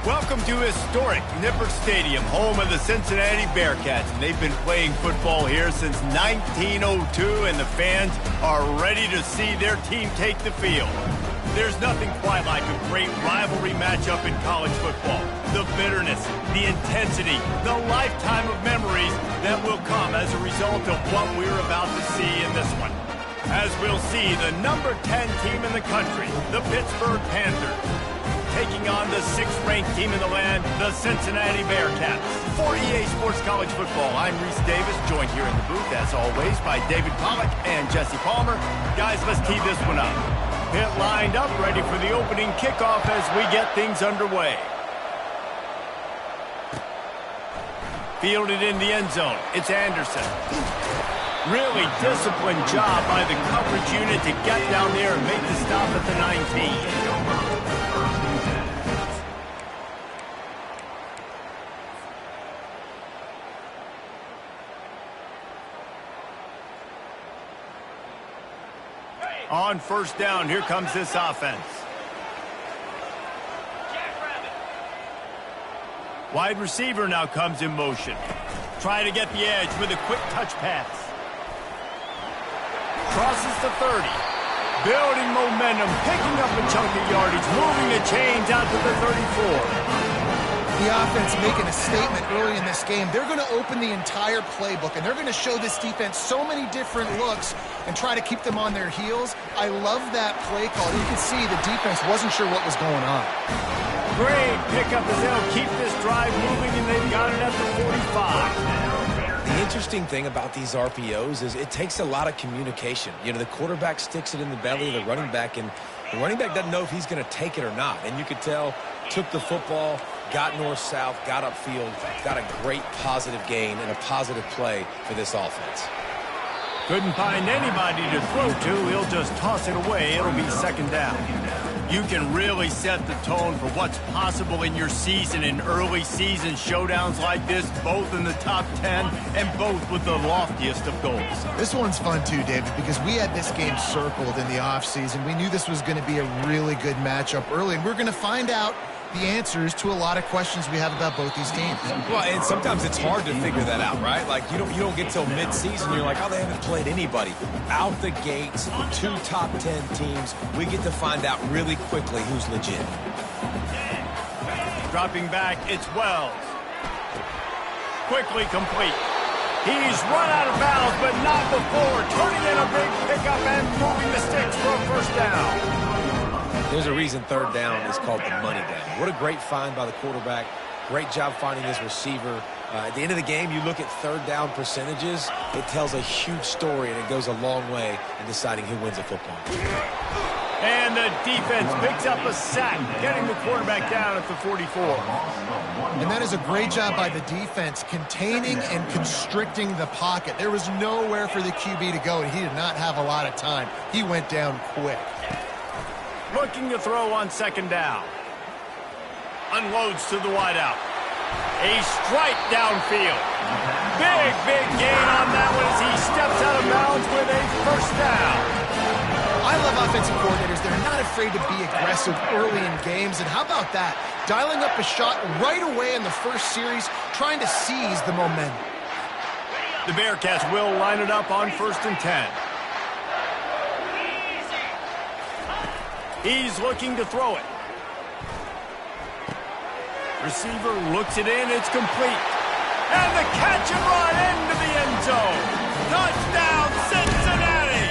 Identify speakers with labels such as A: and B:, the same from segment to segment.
A: Welcome to historic Nippert Stadium, home of the Cincinnati Bearcats. And they've been playing football here since 1902, and the fans are ready to see their team take the field. There's nothing quite like a great rivalry matchup in college football. The bitterness, the intensity, the lifetime of memories that will come as a result of what we're about to see in this one. As we'll see, the number 10 team in the country, the Pittsburgh Panthers, taking on the 6th-ranked team in the land, the Cincinnati Bearcats. For EA Sports College Football, I'm Reese Davis, joined here in the booth, as always, by David Pollack and Jesse Palmer. Guys, let's tee this one up. Pit lined up, ready for the opening kickoff as we get things underway. Fielded in the end zone, it's Anderson. Really disciplined job by the coverage unit to get down there and make the stop at the 19. On first down, here comes this offense. Wide receiver now comes in motion. Try to get the edge with a quick touch pass. Crosses the 30. Building momentum, picking up a chunk of yardage, moving the chains out to the 34.
B: The offense making a statement early in this game. They're going to open the entire playbook, and they're going to show this defense so many different looks and try to keep them on their heels. I love that play call. You can see the defense wasn't sure what was going on.
A: Great pickup as they'll keep this drive moving, and they've got it at the 45.
C: The interesting thing about these RPOs is it takes a lot of communication. You know, the quarterback sticks it in the belly of the running back, and the running back doesn't know if he's going to take it or not. And you could tell, took the football, got north-south, got upfield, got a great positive gain and a positive play for this offense.
A: Couldn't find anybody to throw to. He'll just toss it away. It'll be second down. You can really set the tone for what's possible in your season in early season showdowns like this, both in the top 10 and both with the loftiest of goals.
B: This one's fun too, David, because we had this game circled in the offseason. We knew this was going to be a really good matchup early, and we're going to find out the answers to a lot of questions we have about both these teams.
C: Well, and sometimes it's hard to figure that out, right? Like, you don't get till mid-season, you're like, oh, they haven't played anybody. Out the gates, 2 top 10 teams, we get to find out really quickly who's legit.
A: Dropping back, it's Wells. Quickly complete. He's run out of bounds, but not before. Turning in a big pickup and moving the sticks for a first down.
C: There's a reason third down is called the money down. What a great find by the quarterback. Great job finding his receiver. At the end of the game, you look at third down percentages. It tells a huge story, and it goes a long way in deciding who wins a football.
A: And the defense picks up a sack, getting the quarterback down at the 44.
B: And that is a great job by the defense, containing and constricting the pocket. There was nowhere for the QB to go, and he did not have a lot of time. He went down quick.
A: Looking to throw on second down. Unloads to the wideout. A strike downfield. Big gain on that one as he steps out of bounds with a first down.
B: I love offensive coordinators. They're not afraid to be aggressive early in games. And how about that? Dialing up a shot right away in the first series, trying to seize the momentum.
A: The Bearcats will line it up on first and 10. He's looking to throw it. Receiver looks it in. It's complete. And the catch and run into the end zone. Touchdown, Cincinnati!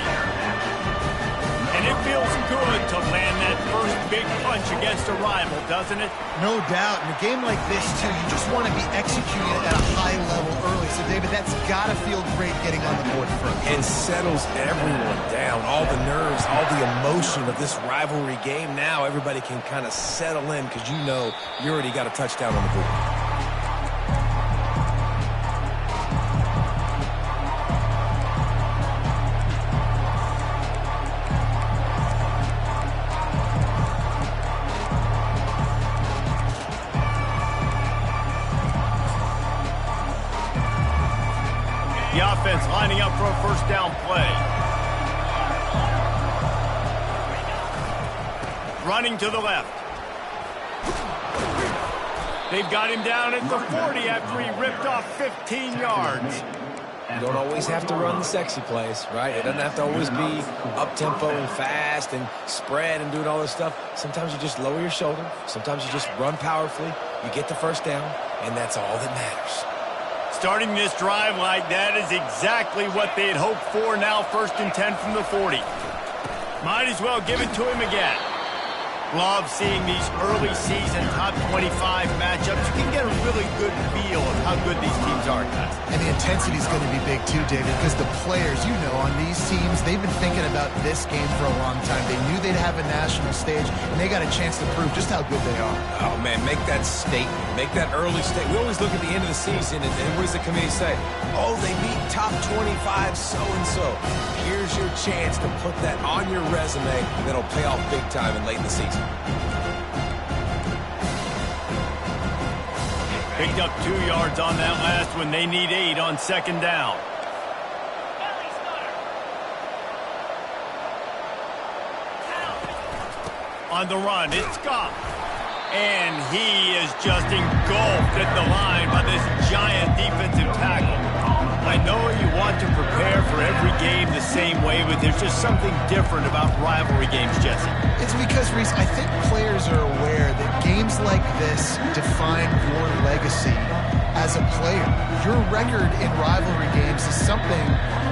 A: And it feels good to land that first big punch against a rival, doesn't it?
B: No doubt. In a game like this, too, you just want to be executing it at a high level early. So, David, that's got to feel great getting on the board first.
C: And settles everyone down. All the nerves, all the emotion of this rivalry game. Now everybody can kind of settle in because you know you already got a touchdown on the board.
A: The offense lining up for a first down play. Running to the left. They've got him down at the 40 after he ripped off 15 yards.
C: You don't always have to run the sexy plays, right? It doesn't have to always be up-tempo and fast and spread and doing all this stuff. Sometimes you just lower your shoulder. Sometimes you just run powerfully. You get the first down, and that's all that matters.
A: Starting this drive like that is exactly what they had hoped for. Now 1st and 10 from the 40. Might as well give it to him again. Love seeing these early season top 25 matchups. You can get a really good feel of how good these teams are, guys.
B: And the intensity is going to be big too, David, because the players, you know, on these teams, they've been thinking about this game for a long time. They knew they'd have a national stage, and they got a chance to prove just how good they are.
C: Oh, man, make that statement. Make that early statement. We always look at the end of the season, and what does the committee say? Oh, they beat top 25 so-and-so. Here's your chance to put that on your resume that'll pay off big time in late in the season.
A: Picked up 2 yards on that last one. They need 8 on 2nd down. On the run, it's Goff. And he is just engulfed at the line by this giant defensive tackle. I know you want to prepare for every game the same way, but there's just something different about rivalry games, Jesse.
B: It's because, Reese, I think players are aware that games like this define your legacy as a player. Your record in rivalry games is something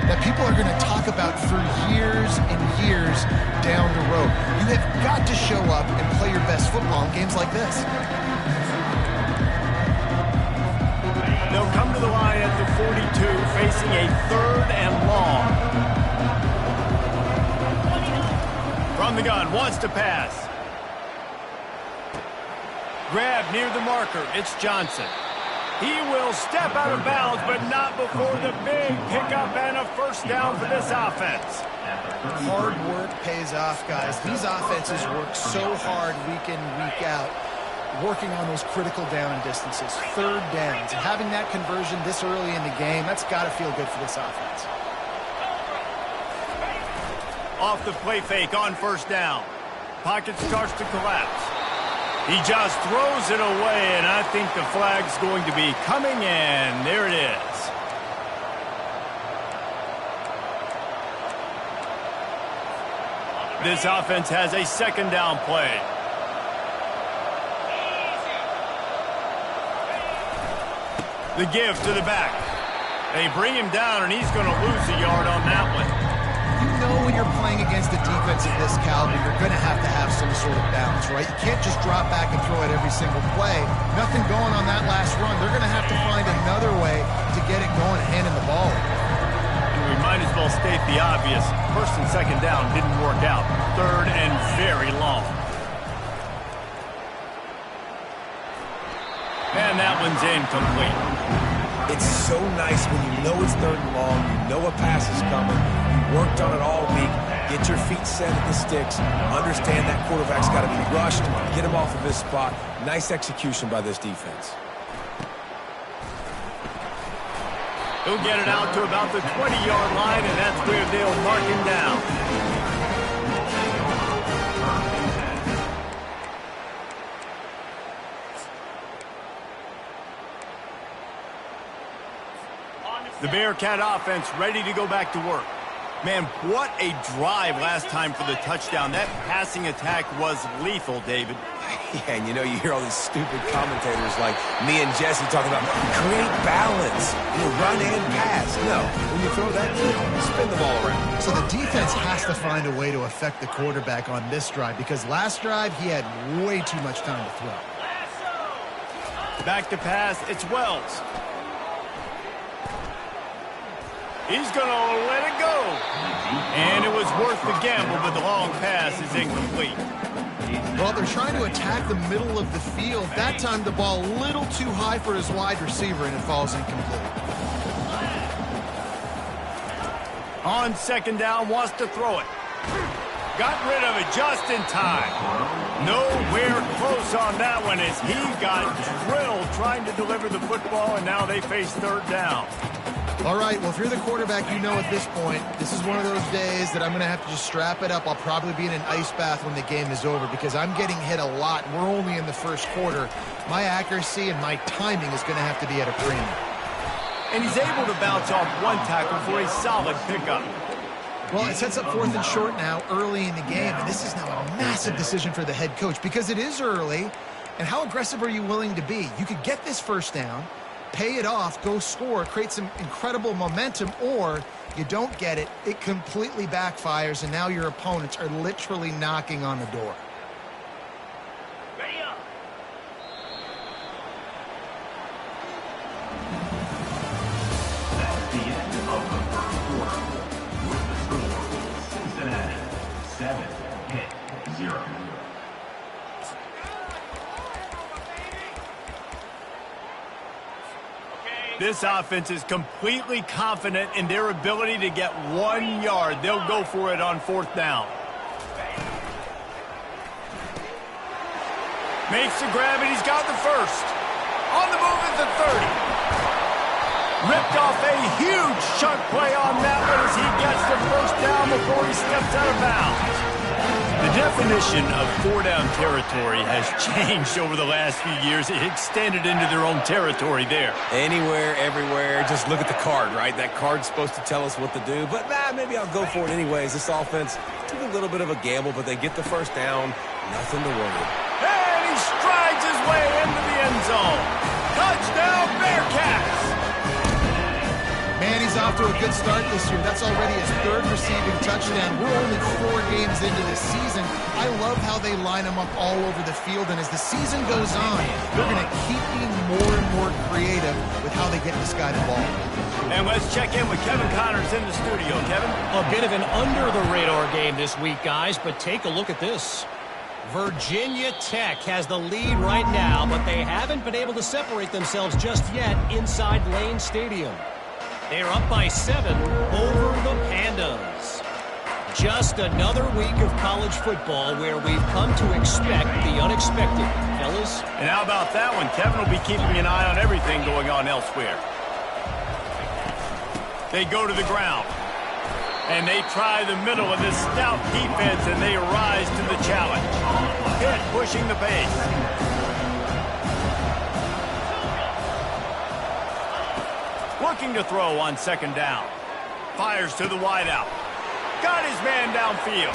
B: that people are going to talk about for years and years down the road. You have got to show up and play your best football in games like this.
A: They'll come to the line at the 42, facing a 3rd and long. From the gun, wants to pass. Grab near the marker, it's Johnson. He will step out of bounds, but not before the big pickup and a 1st down for this offense.
B: Hard work pays off, guys. These offenses work so hard week in, week out, working on those critical down and distances, 3rd downs, and having that conversion this early in the game, that's got to feel good for this offense.
A: Off the play fake on 1st down. Pocket starts to collapse. He just throws it away, and I think the flag's going to be coming in. There it is. This offense has a 2nd down play. The give to the back. They bring him down, and he's going to lose a yard on that one.
B: You know when you're playing against a defense of this caliber, you're going to have some sort of balance, right? You can't just drop back and throw it every single play. Nothing going on that last run. They're going to have to find another way to get it going, handing the ball.
A: And we might as well state the obvious. 1st and 2nd down didn't work out. 3rd and very long. And that one's incomplete.
C: It's so nice when you know it's 3rd and long, you know a pass is coming, you worked on it all week, get your feet set at the sticks, understand that quarterback's got to be rushed, get him off of his spot. Nice execution by this defense.
A: He'll get it out to about the 20-yard line, and that's where they'll mark him down. The Bearcat offense ready to go back to work. Man, what a drive last time for the touchdown. That passing attack was lethal, David.
C: Yeah, and you know, you hear all these stupid commentators like me and Jesse talking about create balance, run and pass. No, when you throw that, spin the ball around.
B: So the defense has to find a way to affect the quarterback on this drive, because last drive he had way too much time to throw.
A: Back to pass, it's Wells. He's going to let it go. And it was worth the gamble, but the long pass is incomplete.
B: Well, they're trying to attack the middle of the field. That time the ball a little too high for his wide receiver, and it falls incomplete.
A: On 2nd down, wants to throw it. Got rid of it just in time. Nowhere close on that one as he got drilled trying to deliver the football, and now they face 3rd down.
B: All right, well, if you're the quarterback, you know at this point, this is one of those days that I'm going to have to just strap it up. I'll probably be in an ice bath when the game is over because I'm getting hit a lot, and we're only in the first quarter. My accuracy and my timing is going to have to be at a premium.
A: And he's able to bounce off one tackle for a solid pickup.
B: Well, it sets up 4th and short now early in the game, and this is now a massive decision for the head coach because it is early, and how aggressive are you willing to be? You could get this first down, pay it off, go score, create some incredible momentum, or you don't get it, it completely backfires, and now your opponents are literally knocking on the door.
D: Ready up. That's the end of the first quarter. With the score, Cincinnati 7, Pitt 0.
A: This offense is completely confident in their ability to get 1 yard. They'll go for it on 4th down. Makes the grab, and he's got the first. On the move at the 30. Ripped off a huge chunk play on that one as he gets the first down before he steps out of bounds. The definition of 4-down territory has changed over the last few years. It extended into their own territory there.
C: Anywhere, everywhere, just look at the card, right? That card's supposed to tell us what to do, but maybe I'll go for it anyways. This offense took a little bit of a gamble, but they get the first down. Nothing to worry.
A: And he strides his way into the end zone. Touchdown, Bearcats!
B: Man, he's off to a good start this year. That's already his 3rd receiving touchdown. We're only 4 games into the season. I love how they line him up all over the field, and as the season goes on, they're going to keep being more and more creative with how they get this guy the ball.
A: And let's check in with Kevin Connors in the studio. Kevin?
E: A bit of an under-the-radar game this week, guys, but take a look at this. Virginia Tech has the lead right now, but they haven't been able to separate themselves just yet inside Lane Stadium. They're up by 7 over the Pandas. Just another week of college football where we've come to expect the unexpected, fellas.
A: And how about that one? Kevin will be keeping an eye on everything going on elsewhere. They go to the ground. And they try the middle of this stout defense, and they rise to the challenge. Pitt pushing the pace. Looking to throw on 2nd down. Fires to the wideout. Got his man downfield.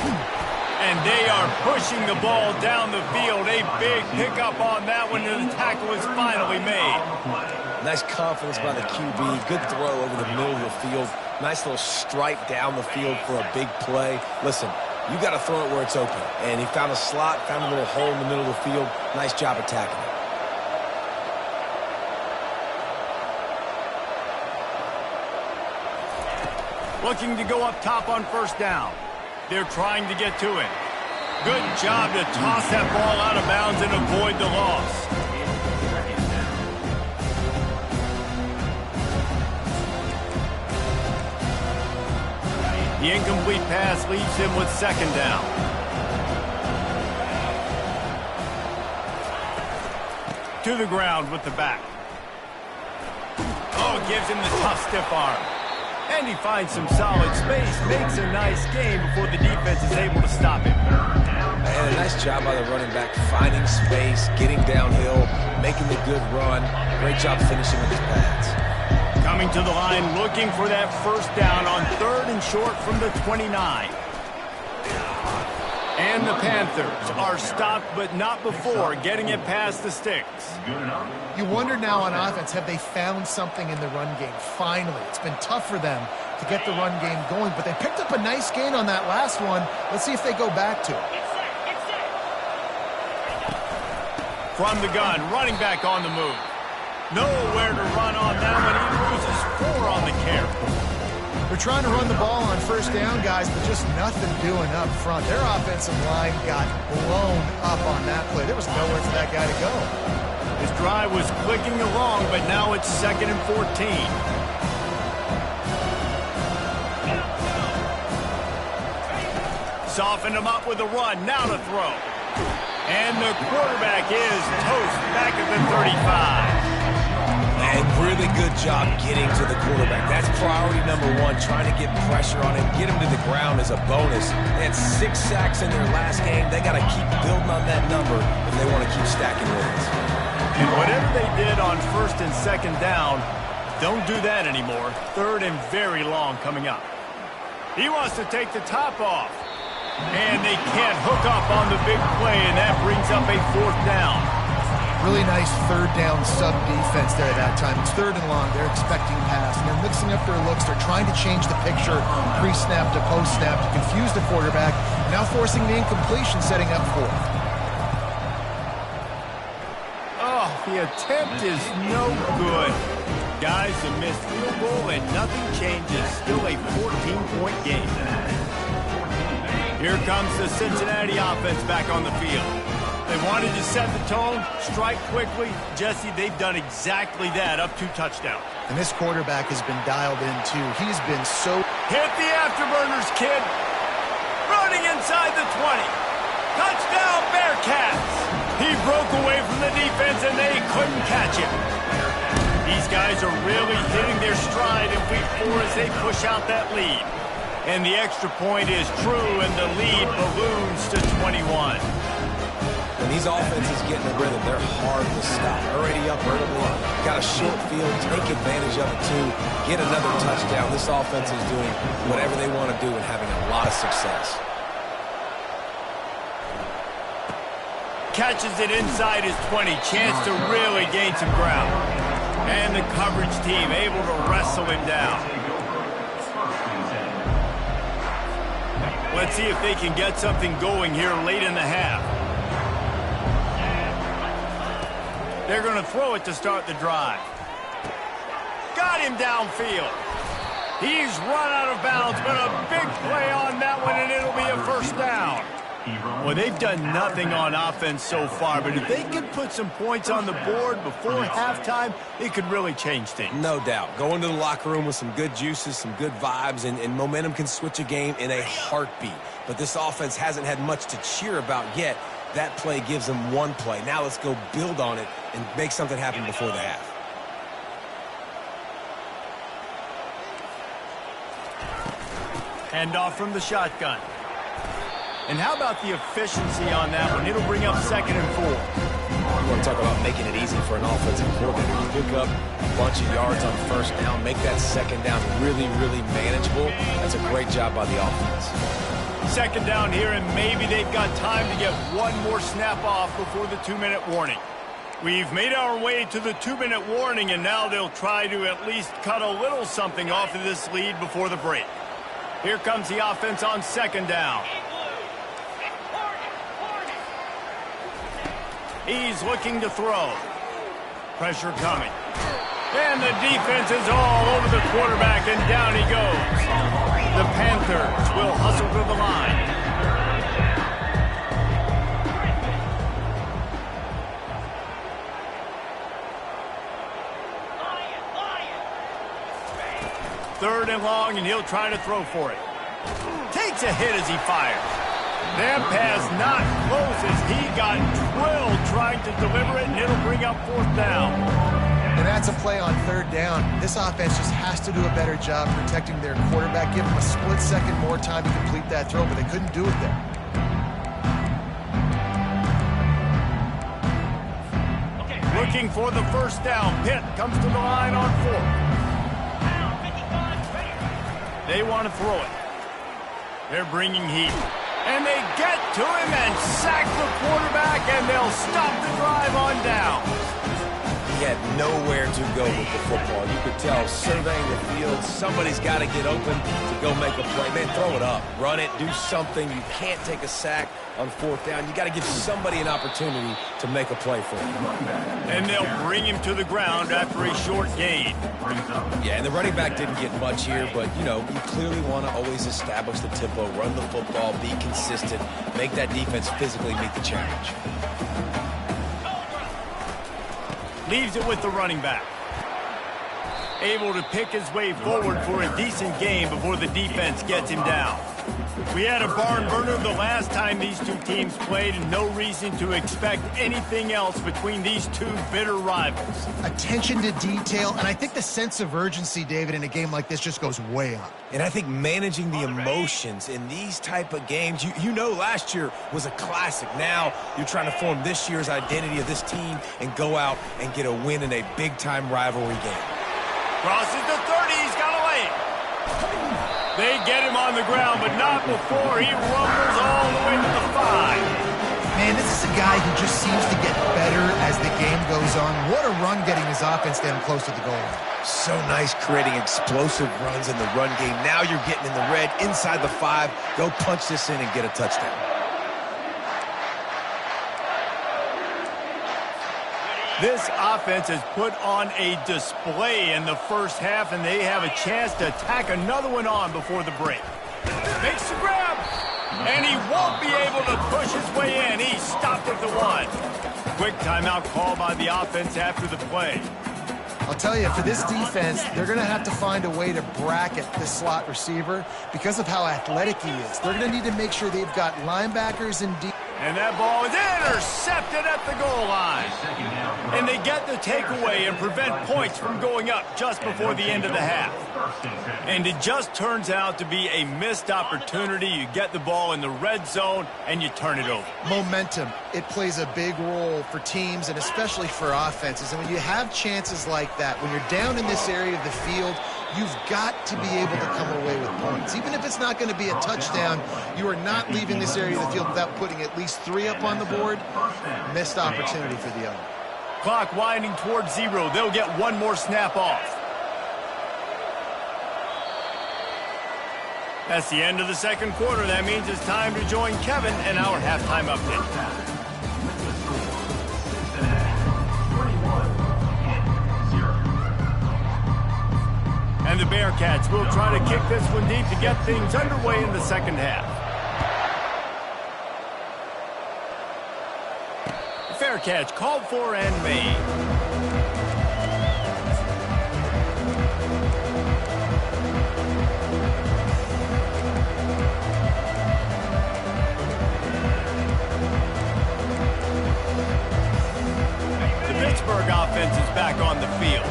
A: And they are pushing the ball down the field. A big pickup on that one, and the tackle is finally made.
C: Nice confidence by the QB. Good throw over the middle of the field. Nice little stripe down the field for a big play. Listen, you got to throw it where it's open. And he found a slot, found a little hole in the middle of the field. Nice job attacking it.
A: Looking to go up top on 1st down. They're trying to get to it. Good job to toss that ball out of bounds and avoid the loss. The incomplete pass leaves him with 2nd down. To the ground with the back. Oh, gives him the tough stiff arm. And he finds some solid space, makes a nice game before the defense is able to stop him.
C: And a nice job by the running back, finding space, getting downhill, making the good run. Great job finishing with his pads.
A: Coming to the line, looking for that 1st down on 3rd and short from the 29. And the Panthers are stopped, but not before getting it past the sticks.
B: You wonder now on offense, have they found something in the run game? Finally, it's been tough for them to get the run game going, but they picked up a nice gain on that last one. Let's see if they go back to it.
A: From the gun, running back on the move. Nowhere to run on that one. He loses 4 on the carry.
B: They're trying to run the ball on 1st down, guys, but just nothing doing up front. Their offensive line got blown up on that play. There was nowhere for that guy to go.
A: His drive was clicking along, but now it's 2nd and 14. Softened him up with a run. Now to throw. And the quarterback is toast back at the 35.
C: Yeah, and really good job getting to the quarterback. That's priority number one, trying to get pressure on him. Get him to the ground is a bonus. They had 6 sacks in their last game. They got to keep building on that number if they want to keep stacking wins.
A: And whatever they did on first and second down, don't do that anymore. Third and very long coming up. He wants to take the top off. And they can't hook up on the big play, and that brings up a 4th down.
B: Really nice third down sub defense there at that time. It's third and long. They're expecting pass, and they're mixing up their looks. They're trying to change the picture pre-snap to post-snap to confuse the quarterback, now forcing the incompletion, setting up 4th.
A: Oh, the attempt is no good. Guys, a missed field goal, and nothing changes. Still a 14-point game. Here comes the Cincinnati offense back on the field. They wanted to set the tone, strike quickly. Jesse, they've done exactly that, up 2 touchdowns.
B: And this quarterback has been dialed in, too. He's been so...
A: Hit the afterburners, kid. Running inside the 20. Touchdown, Bearcats. He broke away from the defense, and they couldn't catch him. These guys are really hitting their stride in week 4 as they push out that lead. And the extra point is true, and the lead balloons to 21.
C: When these offenses get in the rhythm, they're hard to stop. Already up early on. Got a short field, take advantage of it too. Get another touchdown. This offense is doing whatever they want to do and having a lot of success.
A: Catches it inside his 20. Chance to really gain some ground. And the coverage team able to wrestle him down. Let's see if they can get something going here late in the half. They're going to throw it to start the drive. Got him downfield. He's run out of bounds, but a big play on that one, and it'll be a 1st down. Well, they've done nothing on offense so far, but if they can put some points on the board before halftime, it could really change things.
C: No doubt. Go into the locker room with some good juices, some good vibes, and momentum can switch a game in a heartbeat. But this offense hasn't had much to cheer about yet. That play gives them one play. Now let's go build on it and make something happen before the half.
A: Handoff from the shotgun. And how about the efficiency on that one? It'll bring up 2nd and 4.
C: You want to talk about making it easy for an offensive coordinator. You pick up a bunch of yards on 1st down, make that 2nd down really, really manageable. That's a great job by the offense.
A: 2nd down here, and maybe they've got time to get one more snap off before the 2-minute warning. We've made our way to the 2-minute warning, and now they'll try to at least cut a little something off of this lead before the break. Here comes the offense on 2nd down. He's looking to throw. Pressure coming. And the defense is all over the quarterback, and down he goes. The Panthers will hustle to the line. Third and long, and he'll try to throw for it. Takes a hit as he fires. That pass not close as he got drilled trying to deliver it, and it'll bring up 4th down.
B: And that's a play on 3rd down. This offense just has to do a better job protecting their quarterback. Give them a split second more time to complete that throw, but they couldn't do it there.
A: Looking for the 1st down. Pitt comes to the line on 4th. They want to throw it. They're bringing heat. And they get to him and sack the quarterback, and they'll stop the drive on down.
C: He had nowhere to go with the football. You could tell, surveying the field, somebody's got to get open to go make a play. Man, throw it up. Run it. Do something. You can't take a sack on 4th down. You got to give somebody an opportunity to make a play for him.
A: And they'll bring him to the ground after a short gain.
C: Yeah, and the running back didn't get much here, but, you know, you clearly want to always establish the tempo, run the football, be consistent, make that defense physically meet the challenge.
A: Leaves it with the running back. Able to pick his way forward for a decent gain before the defense gets him down. We had a barn burner the last time these two teams played, and no reason to expect anything else between these two bitter rivals.
B: Attention to detail, and I think the sense of urgency, David, in a game like this just goes way up.
C: And I think managing the emotions in these type of games, you know last year was a classic. Now you're trying to form this year's identity of this team and go out and get a win in a big-time rivalry game.
A: Crosses the 30, he's got to lay it. They get him on the ground, but not before he rumbles all the way to the 5.
B: Man, this is a guy who just seems to get better as the game goes on. What a run getting his offense down close to the goal line.
C: So nice creating explosive runs in the run game. Now you're getting in the red, inside the 5. Go punch this in and get a touchdown.
A: This offense has put on a display in the first half, and they have a chance to tack another one on before the break. Makes the grab, and he won't be able to push his way in. He stopped at the 1. Quick timeout call by the offense after the play.
B: I'll tell you, for this defense, they're going to have to find a way to bracket this slot receiver because of how athletic he is. They're going to need to make sure they've got linebackers and D.
A: And that ball is intercepted at the goal line. And they get the takeaway and prevent points from going up just before the end of the half. And it just turns out to be a missed opportunity. You get the ball in the red zone and you turn it over.
B: Momentum, it plays a big role for teams and especially for offenses. And when you have chances like that, when you're down in this area of the field, you've got to be able to come away with points. Even if it's not going to be a touchdown, you are not leaving this area of the field without putting at least 3 up on the board. Missed opportunity for the other.
A: Clock winding towards 0. They'll get one more snap off. That's the end of the second quarter. That means it's time to join Kevin and our halftime update. And the Bearcats will try to kick this one deep to get things underway in the second half. Fair catch called for and made. The Pittsburgh offense is back on the field.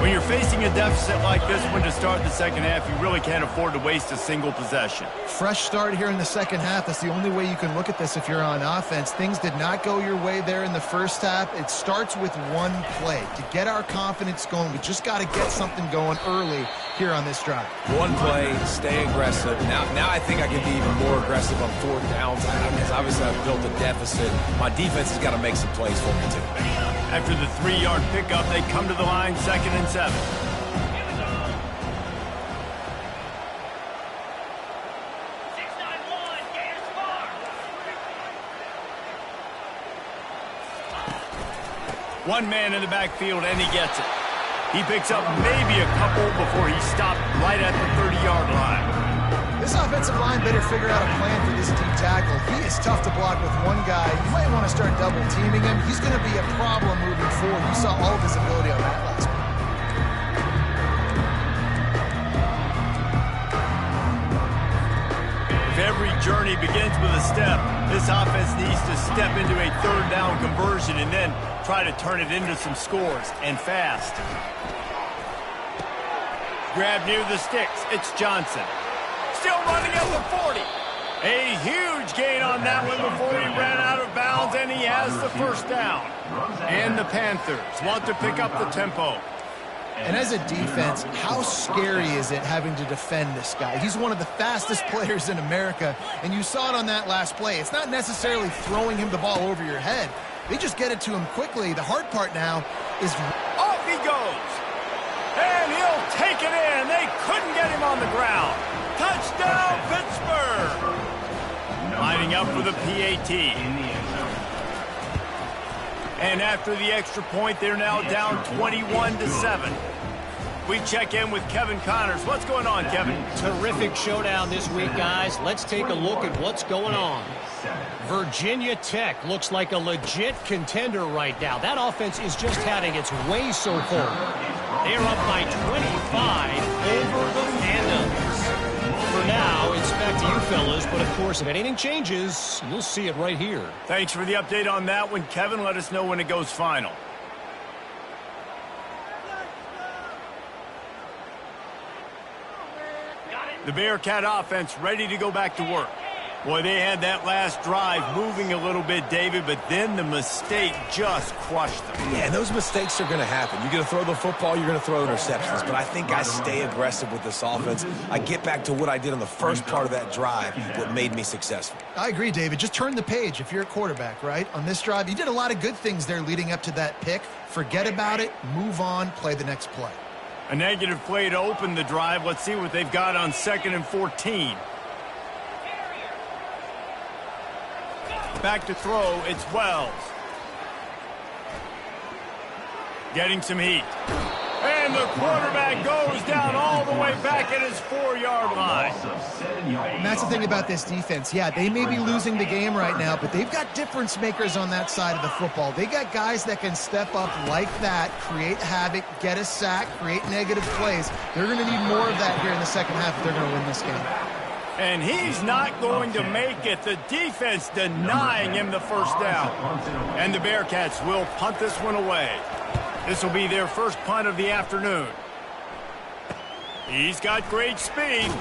A: When you're facing a deficit like this one to start the second half, you really can't afford to waste a single possession.
B: Fresh start here in the second half. That's the only way you can look at this if you're on offense. Things did not go your way there in the first half. It starts with one play. To get our confidence going, we just got to get something going early here on this drive.
C: One play, stay aggressive. Now I think I can be even more aggressive on 4th downs. Because obviously I've built a deficit. My defense has got to make some plays for me too.
A: After the 3-yard pickup, they come to the line 2nd and 7. One man in the backfield, and he gets it. He picks up maybe a couple before he stopped right at the 30-yard line.
B: This offensive line better figure out a plan for this deep tackle. He is tough to block with one guy. You might want to start double teaming him. He's going to be a problem moving forward. You saw all of his ability on that last one.
A: If every journey begins with a step, this offense needs to step into a 3rd down conversion and then try to turn it into some scores, and fast. Grab near the sticks. It's Johnson. Still running at the 40. A huge gain on that one before he ran out of bounds, and he has the 1st down. And the Panthers want to pick up the tempo.
B: And as a defense, how scary is it having to defend this guy? He's one of the fastest players in America, and you saw it on that last play. It's not necessarily throwing him the ball over your head. They just get it to him quickly. The hard part now is...
A: Off he goes. And he'll take it in. They couldn't get him on the ground. Touchdown, Pittsburgh! Lining up for the PAT. And after the extra point, they're now down 21-7. We check in with Kevin Connors. What's going on, Kevin?
E: Terrific showdown this week, guys. Let's take a look at what's going on. Virginia Tech looks like a legit contender right now. That offense is just having its way so far. They're up by 25 over the Phantoms. For now, It's back to you fellas, but of course if anything changes, you'll see it right here.
A: Thanks for the update on that one, Kevin. Let us know when it goes final. The Bearcat offense ready to go back to work. Boy, they had that last drive moving a little bit, David, but then the mistake just crushed them.
C: Yeah, those mistakes are going to happen. You're going to throw the football, you're going to throw interceptions, but I think I stay aggressive with this offense. I get back to what I did on the first part of that drive that made me successful.
B: I agree, David. Just turn the page if you're a quarterback, right? On this drive, you did a lot of good things there leading up to that pick. Forget about it, move on, play the next play.
A: A negative play to open the drive. Let's see what they've got on 2nd and 14. Back to throw, it's Wells. Getting some heat. And the quarterback goes down all the way back at his 4-yard line.
B: And that's the thing about this defense. Yeah, they may be losing the game right now, but they've got difference makers on that side of the football. They got guys that can step up like that, create havoc, get a sack, create negative plays. They're going to need more of that here in the second half if they're going to win this game.
A: And he's not going to make it. The defense denying him the first down. And the Bearcats will punt this one away. This will be their first punt of the afternoon. He's got great speed.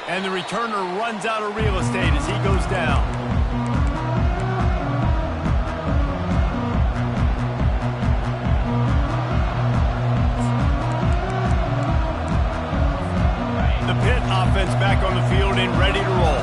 A: And the returner runs out of real estate as he goes down. Offense back on the field and ready to roll.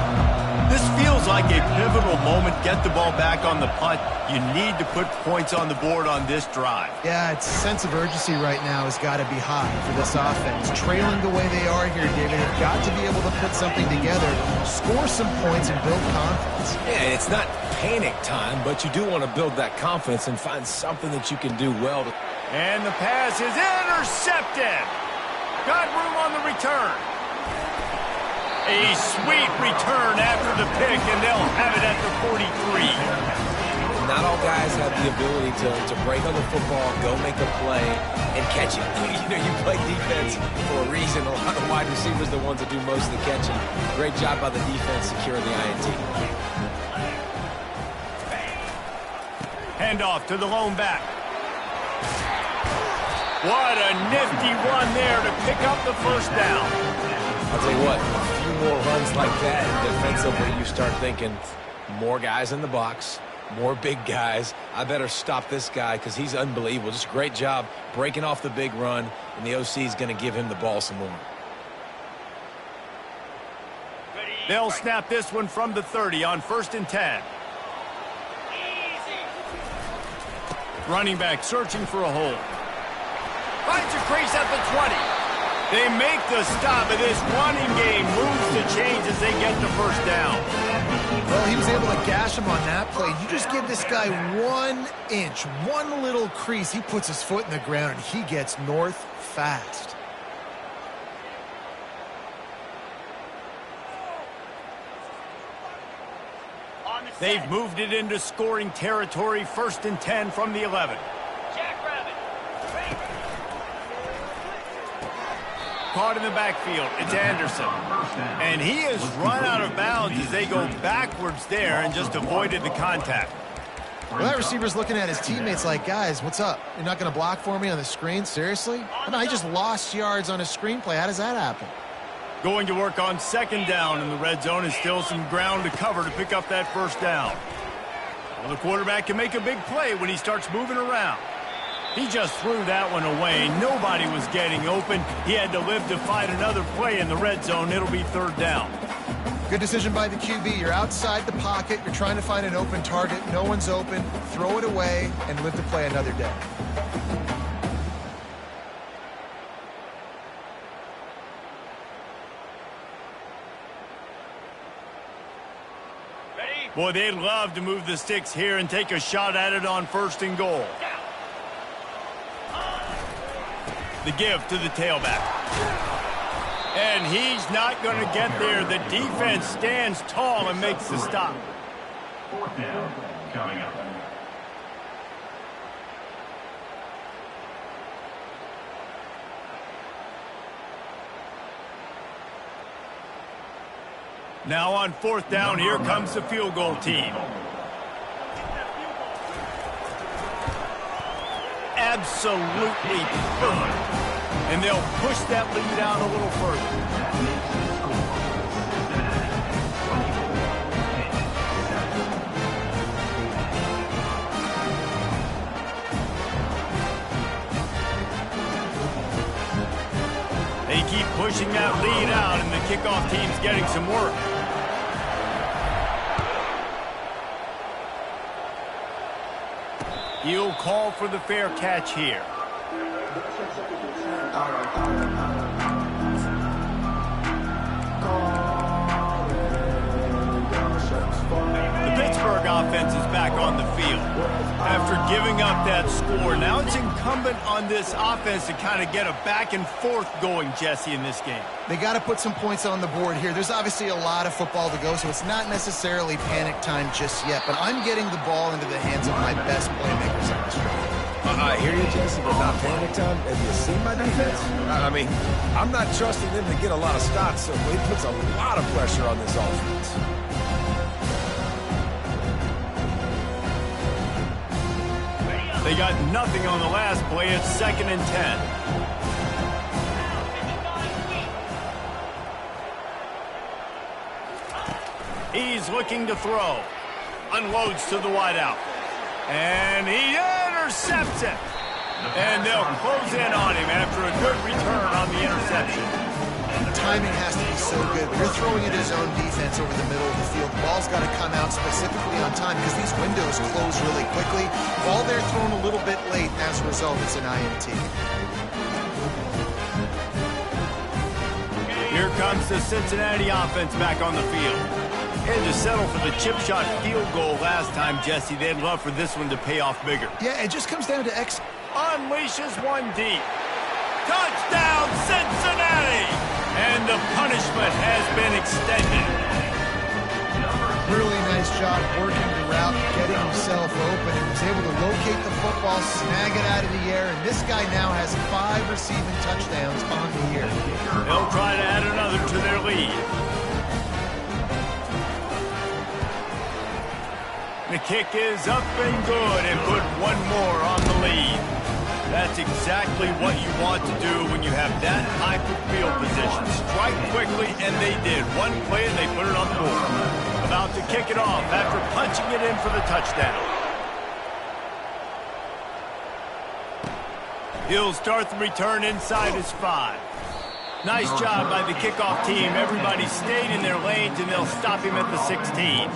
A: This feels like a pivotal moment. Get the ball back on the punt. You need to put points on the board on this drive.
B: Yeah, its sense of urgency right now has got to be high for this offense. Trailing the way they are here, David, they've got to be able to put something together, score some points, and build confidence.
C: Yeah, it's not panic time, but you do want to build that confidence and find something that you can do well.
A: And the pass is intercepted. Got room on the return. A sweet return after the pick, and they'll have it at the 43.
C: Not all guys have the ability to break on the football, go make a play, and catch it. You play defense for a reason. A lot of wide receivers are the ones that do most of the catching. Great job by the defense securing the INT.
A: Handoff to the lone back. What a nifty run there to pick up the first down.
C: I'll tell you what, a few more runs like that, and defensively you start thinking more guys in the box, more big guys. I better stop this guy because he's unbelievable. Just a great job breaking off the big run, and the OC is going to give him the ball some more.
A: They'll snap this one from the 30 on 1st and 10. Running back searching for a hole. Finds a crease at the 20. They make the stop, and this running game moves to change as they get the first down.
B: Well, he was able to gash him on that play. You just give this guy 1 inch, one little crease. He puts his foot in the ground, and he gets north fast.
A: They've moved it into scoring territory, 1st and 10 from the 11. Caught in the backfield. It's Anderson. And he has run out of bounds as they go backwards there and just avoided the contact.
B: Well, that receiver's looking at his teammates like, guys, what's up? You're not going to block for me on the screen? Seriously? No, he just lost yards on a screenplay. How does that happen?
A: Going to work on 2nd down in the red zone, and still some ground to cover to pick up that first down. Well, the quarterback can make a big play when he starts moving around. He just threw that one away. Nobody was getting open. He had to live to find another play in the red zone. It'll be 3rd down.
B: Good decision by the QB. You're outside the pocket. You're trying to find an open target. No one's open. Throw it away and live to play another day.
A: Boy, they'd love to move the sticks here and take a shot at it on 1st and goal. The give to the tailback. And he's not going to get there. The defense stands tall and makes the stop.
D: 4th down coming up.
A: Now on 4th down, here comes the field goal team. Absolutely perfect. And they'll push that lead out a little further. They keep pushing that lead out, and the kickoff team's getting some work. He'll call for the fair catch here. The Pittsburgh offense is back on the field. After giving up that score, now it's incumbent on this offense to kind of get a back and forth going, Jesse, in this game.
B: They got to put some points on the board here. There's obviously a lot of football to go, so it's not necessarily panic time just yet, but I'm getting the ball into the hands of my best playmakers on this drive.
C: I hear you, Jesse, but not panic time. Have you seen my defense? I mean, I'm not trusting them to get a lot of stops, so it puts a lot of pressure on this offense.
A: They got nothing on the last play. It's 2nd and 10. He's looking to throw. Unloads to the wideout. And he intercepts it. And they'll close in on him after a good return on the interception.
B: Timing has to be so good. When you're throwing into zone defense over the middle of the field, the ball's got to come out specifically on time because these windows close really quickly. Ball they're thrown a little bit late, and as a result, it's an INT.
A: Here comes the Cincinnati offense back on the field. Had to settle for the chip shot field goal last time, Jesse. They'd love for this one to pay off bigger.
B: Yeah, it just comes down to
A: Unleashes one deep. Touchdown, Cincinnati! And the punishment has been extended.
B: Really nice job working the route, getting himself open, and was able to locate the football, snag it out of the air, and this guy now has 5 receiving touchdowns on the year.
A: They'll try to add another to their lead. The kick is up and good, and put one more on the lead. That's exactly what you want to do when you have that type of field position. Strike quickly, and they did. One play, and they put it on the board. About to kick it off after punching it in for the touchdown. He'll start the return inside his 5. Nice job by the kickoff team. Everybody stayed in their lanes, and they'll stop him at the 16.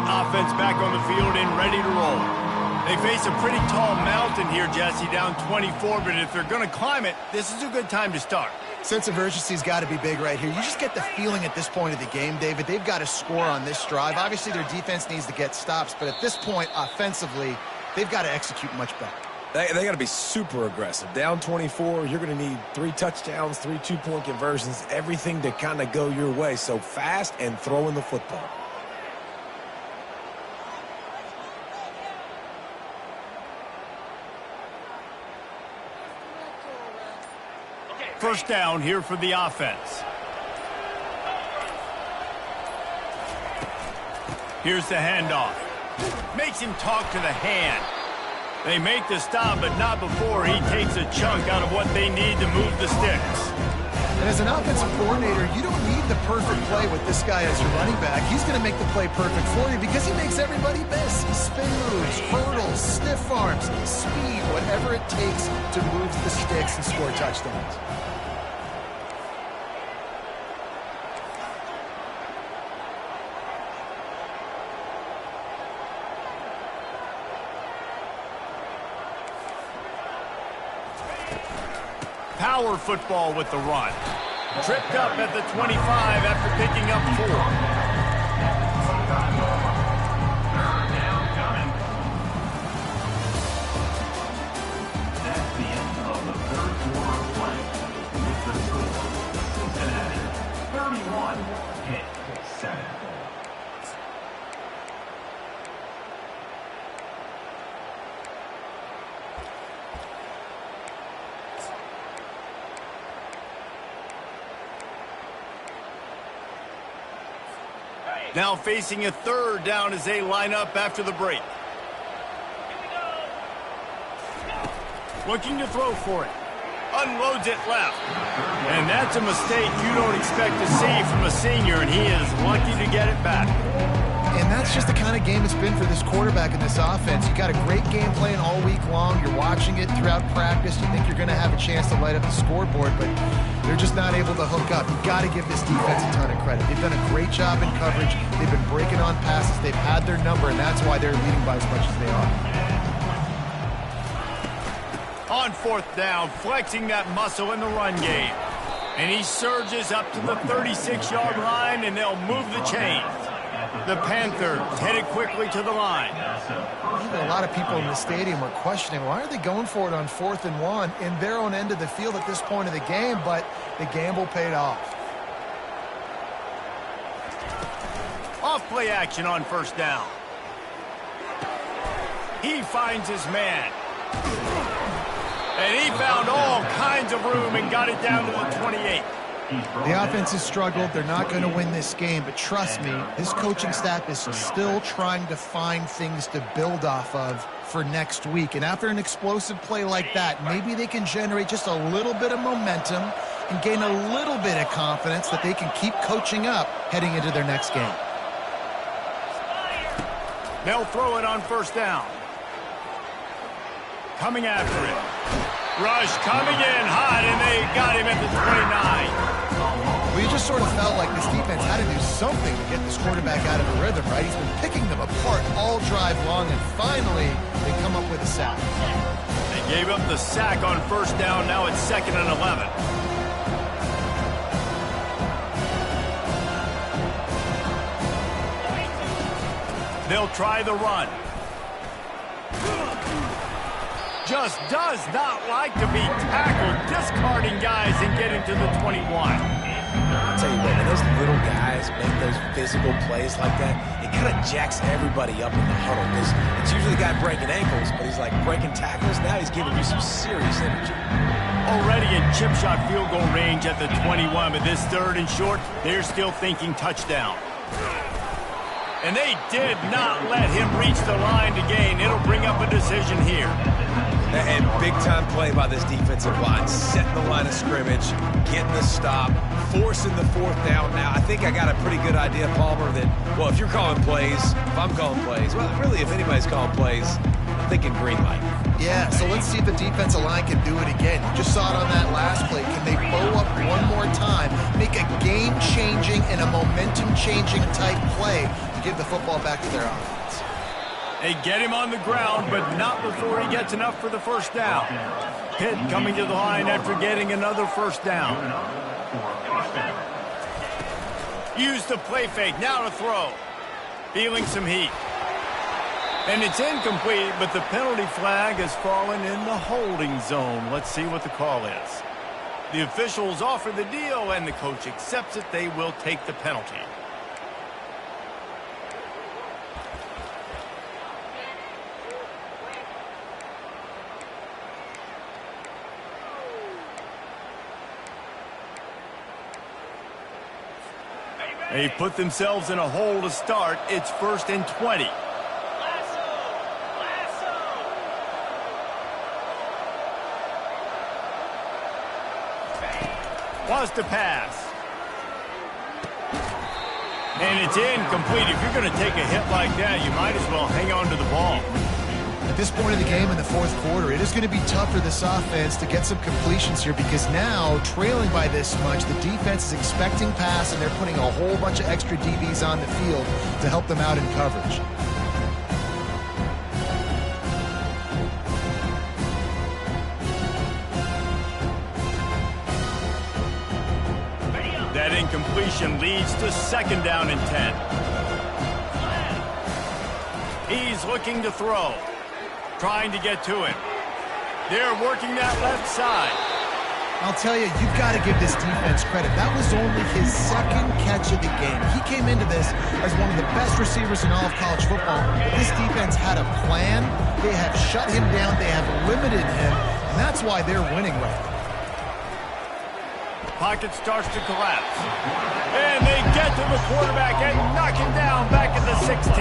A: Offense back on the field and ready to roll. They face a pretty tall mountain here, Jesse, down 24, but if they're going to climb it, this is a good time to start.
B: Sense of urgency's got to be big right here. You just get the feeling at this point of the game, David, they've got to score on this drive. Obviously, their defense needs to get stops, but at this point, offensively, they've got to execute much better.
C: They got to be super aggressive. Down 24, you're going to need 3 touchdowns, 3 two-point conversions, everything to kind of go your way. So fast and throwing the football.
A: First down here for the offense. Here's the handoff. Makes him talk to the hand. They make the stop, but not before he takes a chunk out of what they need to move the sticks.
B: And as an offensive coordinator, you don't need the perfect play with this guy as your running back. He's going to make the play perfect for you because he makes everybody miss. Spin moves, hurdles, stiff arms, speed, whatever it takes to move the sticks and score touchdowns.
A: Power football with the run. Tripped up at the 25 after picking up 4.
D: That's the end of the third quarter of play. With the score, Cincinnati 31, Pitt 7.
A: Now facing a third down as they line up after the break. Looking to throw for it. Unloads it left. And that's a mistake you don't expect to see from a senior, and he is lucky to get it back.
B: And that's just the kind of game it's been for this quarterback in this offense. You got a great game plan all week long. You're watching it throughout practice. You think you're going to have a chance to light up the scoreboard, but they're just not able to hook up. You've got to give this defense a ton of credit. They've done a great job in coverage. They've been breaking on passes. They've had their number, and that's why they're leading by as much as they are.
A: On fourth down, flexing that muscle in the run game. And he surges up to the 36-yard line, and they'll move the chains. The Panthers headed quickly to the line.
B: Even a lot of people in the stadium are questioning, why are they going for it on 4th and 1 in their own end of the field at this point of the game? But the gamble paid off.
A: Off play action on first down. He finds his man. And he found all kinds of room and got it down to the 28.
B: The offense has struggled. They're not going to win this game, but trust me, this coaching staff is still trying to find things to build off of for next week. And after an explosive play like that, maybe they can generate just a little bit of momentum and gain a little bit of confidence that they can keep coaching up heading into their next game.
A: They'll throw it on first down. Coming after it. Rush coming in hot, and they got him at the 29.
B: Well, you just sort of felt like this defense had to do something to get this quarterback out of a rhythm, right? He's been picking them apart all drive long, and finally they come up with a sack.
A: They gave up the sack on first down. Now it's 2nd and 11. They'll try the run. Just does not like to be tackled, discarding guys and getting to the 21.
C: I'll tell you what, when those little guys make those physical plays like that, it kind of jacks everybody up in the huddle. Because it's usually the guy breaking ankles, but he's like breaking tackles. Now he's giving you some serious energy.
A: Already in chip shot field goal range at the 21, but this 3rd and short, they're still thinking touchdown. And they did not let him reach the line to gain. It'll bring up a decision here.
C: And big-time play by this defensive line, setting the line of scrimmage, getting the stop, forcing the 4th down. Now, I think I got a pretty good idea, Palmer, that, well, if you're calling plays, if I'm calling plays, well, really, if anybody's calling plays, I'm thinking green light.
B: Yeah, so let's see if the defensive line can do it again. You just saw it on that last play. Can they bow up one more time, make a game-changing and a momentum-changing type play to give the football back to their offense?
A: They get him on the ground, but not before he gets enough for the first down. Pitt coming to the line after getting another first down. Use the play fake, now to throw. Feeling some heat. And it's incomplete, but the penalty flag has fallen in the holding zone. Let's see what the call is. The officials offer the deal, and the coach accepts it. They will take the penalty. They put themselves in a hole to start. It's 1st and 20. Wants to pass. And it's incomplete. If you're going to take a hit like that, you might as well hang on to the ball.
B: At this point of the game in the 4th quarter, it is going to be tough for this offense to get some completions here because now, trailing by this much, the defense is expecting pass, and they're putting a whole bunch of extra DBs on the field to help them out in coverage.
A: That incompletion leads to 2nd down and 10. He's looking to throw. Trying to get to him. They're working that left side.
B: I'll tell you, you've got to give this defense credit. That was only his 2nd catch of the game. He came into this as one of the best receivers in all of college football, but this defense had a plan. They have shut him down. They have limited him, and that's why they're winning right now.
A: Pocket starts to collapse. And they get to the quarterback and knock him down back at the 16.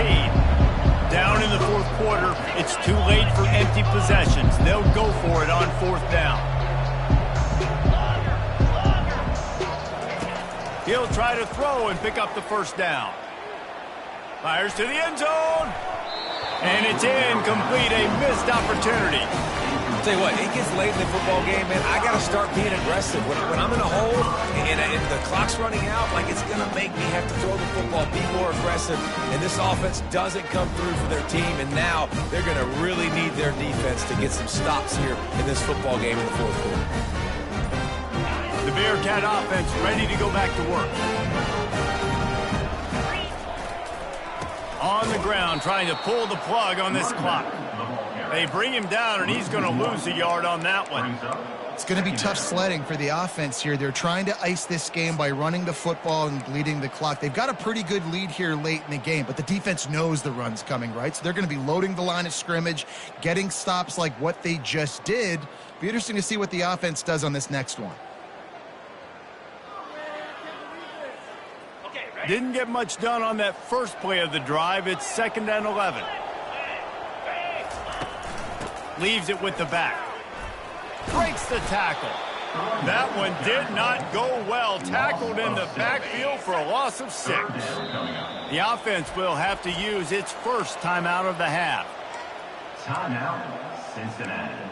A: Down in the fourth quarter, it's too late for empty possessions. They'll go for it on fourth down. He'll try to throw and pick up the first down. Fires to the end zone. And it's incomplete, a missed opportunity.
C: I'll tell you what, it gets late in the football game, man. I got to start being aggressive. When I'm in a hole and the clock's running out, like it's going to make me have to throw the football, be more aggressive. And this offense doesn't come through for their team, and now they're going to really need their defense to get some stops here in this football game in the fourth quarter.
A: The Bearcat offense ready to go back to work. On the ground, trying to pull the plug on this clock. They bring him down, and he's going to lose a yard on that one.
B: It's going to be tough sledding for the offense here. They're trying to ice this game by running the football and bleeding the clock. They've got a pretty good lead here late in the game, but the defense knows the run's coming, right? So they're going to be loading the line of scrimmage, getting stops like what they just did. Be interesting to see what the offense does on this next one.
A: Didn't get much done on that first play of the drive. It's 2nd and 11. Leaves it with the back. Breaks the tackle. That one did not go well. Tackled in the backfield for a loss of 6. The offense will have to use its first timeout of the half.
D: Timeout, Cincinnati.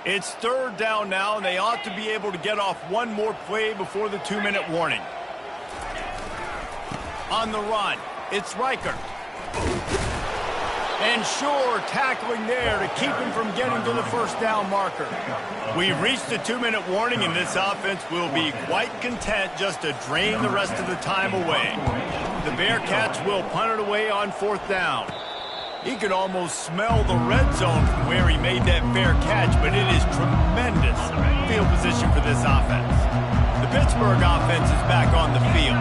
A: It's 3rd down now, and they ought to be able to get off one more play before the 2-minute warning. On the run, it's Riker. And Shore tackling there to keep him from getting to the first down marker. We've reached the 2-minute warning, and this offense will be quite content just to drain the rest of the time away. The Bearcats will punt it away on 4th down. He could almost smell the red zone from where he made that fair catch, but it is tremendous field position for this offense. The Pittsburgh offense is back on the field.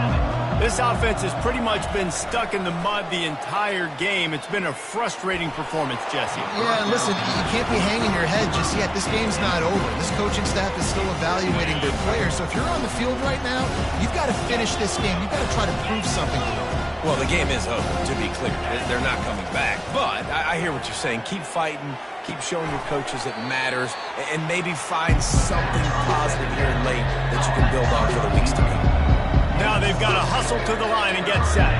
A: This offense has pretty much been stuck in the mud the entire game. It's been a frustrating performance, Jesse.
B: Yeah, and listen, you can't be hanging your head just yet. This game's not over. This coaching staff is still evaluating their players. So if you're on the field right now, you've got to finish this game. You've got to try to prove something to them.
C: Well, the game is over, to be clear. They're not coming back. But I hear what you're saying. Keep fighting. Keep showing your coaches it matters. And maybe find something positive here late that you can build on for the weeks to come.
A: Now they've got to hustle to the line and get set.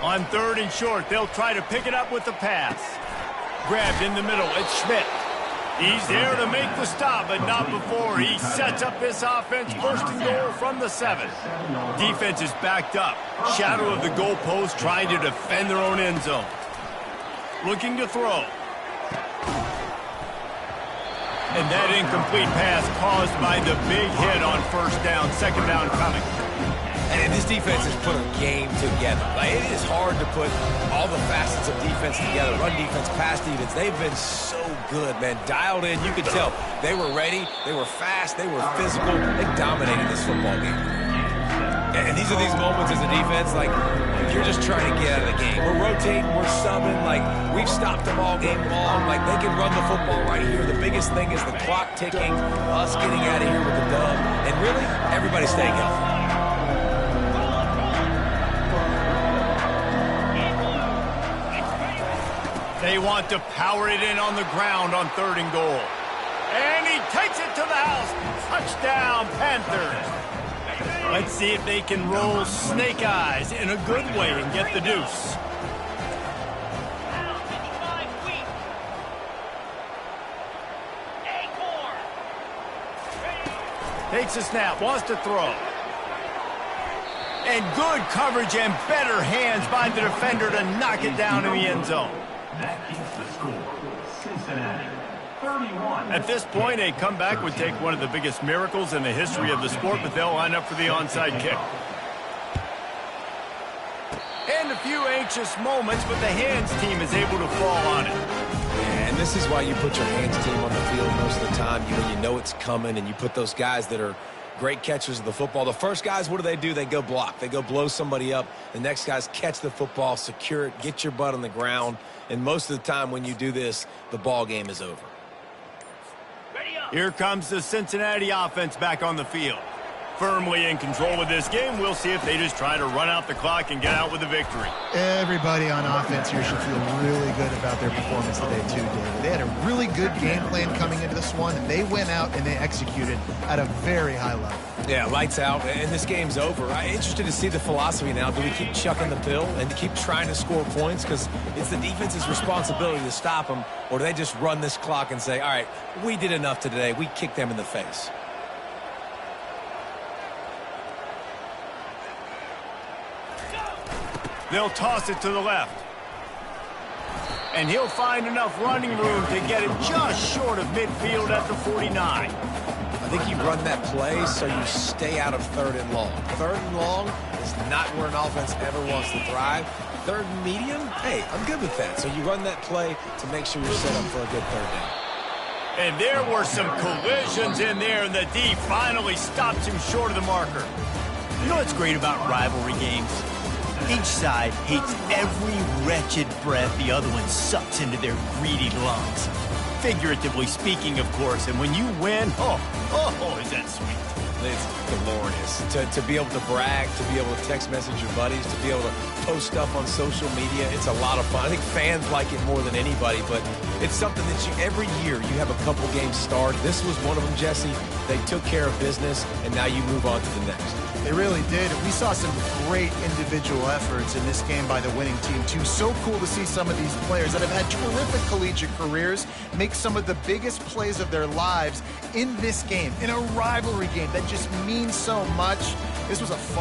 A: On 3rd and short, they'll try to pick it up with the pass. Grabbed in the middle, it's Schmidt. He's there to make the stop, but not before. He sets up this offense, 1st and goal from the 7. Defense is backed up. Shadow of the goalpost, trying to defend their own end zone. Looking to throw. And that incomplete pass caused by the big hit on 1st down, 2nd down coming.
C: And this defense has put a game together. Like, it is hard to put all the facets of defense together. Run defense, pass defense. They've been so good, man. Dialed in. You could tell they were ready. They were fast. They were physical. They dominated this football game. And these are these moments as a defense, like, you're just trying to get out of the game. We're rotating. We're subbing. Like, we've stopped them all game long. Like, they can run the football right here. The biggest thing is the clock ticking, us getting out of here with the dub, and really, everybody staying healthy.
A: They want to power it in on the ground on 3rd and goal. And he takes it to the house. Touchdown, Panthers. Let's see if they can roll snake eyes in a good way and get the deuce. Takes a snap, wants to throw. And good coverage and better hands by the defender to knock it down in the end zone.
D: That keeps the score. Cincinnati, 31.
A: At this point, a comeback would take one of the biggest miracles in the history of the sport, but they'll line up for the onside kick. And a few anxious moments, but the hands team is able to fall on it.
C: And and this is why you put your hands team on the field most of the time. You know it's coming, and you put those guys that are great catchers of the football. The first guys, what do? They go block. They go blow somebody up. The next guys catch the football, secure it, get your butt on the ground. And most of the time when you do this, the ball game is over.
A: Here comes the Cincinnati offense back on the field. Firmly in control of this game. We'll see if they just try to run out the clock and get out with a victory.
B: Everybody on offense here should feel really good about their performance today too, David. They had a really good game plan coming into this one, and they went out and they executed at a very high level.
C: Yeah, lights out, and this game's over. I'm interested to see the philosophy now. Do we keep chucking the pill and keep trying to score points because it's the defense's responsibility to stop them, or do they just run this clock and say, all right, we did enough today. We kicked them in the face.
A: They'll toss it to the left. And he'll find enough running room to get it just short of midfield at the 49.
C: I think you run that play so you stay out of 3rd and long. 3rd and long is not where an offense ever wants to thrive. 3rd and medium, hey, I'm good with that. So you run that play to make sure you're set up for a good 3rd down.
A: And there were some collisions in there, and the D finally stops him short of the marker. You know what's great about rivalry games? Each side hates every wretched breath the other one sucks into their greedy lungs. Figuratively speaking, of course, and when you win, is that sweet.
C: It's glorious. To be able to brag, to be able to text message your buddies, to be able to post stuff on social media, it's a lot of fun. I think fans like it more than anybody, but it's something that every year you have a couple games start. This was one of them, Jesse. They took care of business, and now you move on to the next.
B: They really did. We saw some great individual efforts in this game by the winning team, too. So cool to see some of these players that have had terrific collegiate careers make some of the biggest plays of their lives in this game, in a rivalry game that just means so much. This was a fun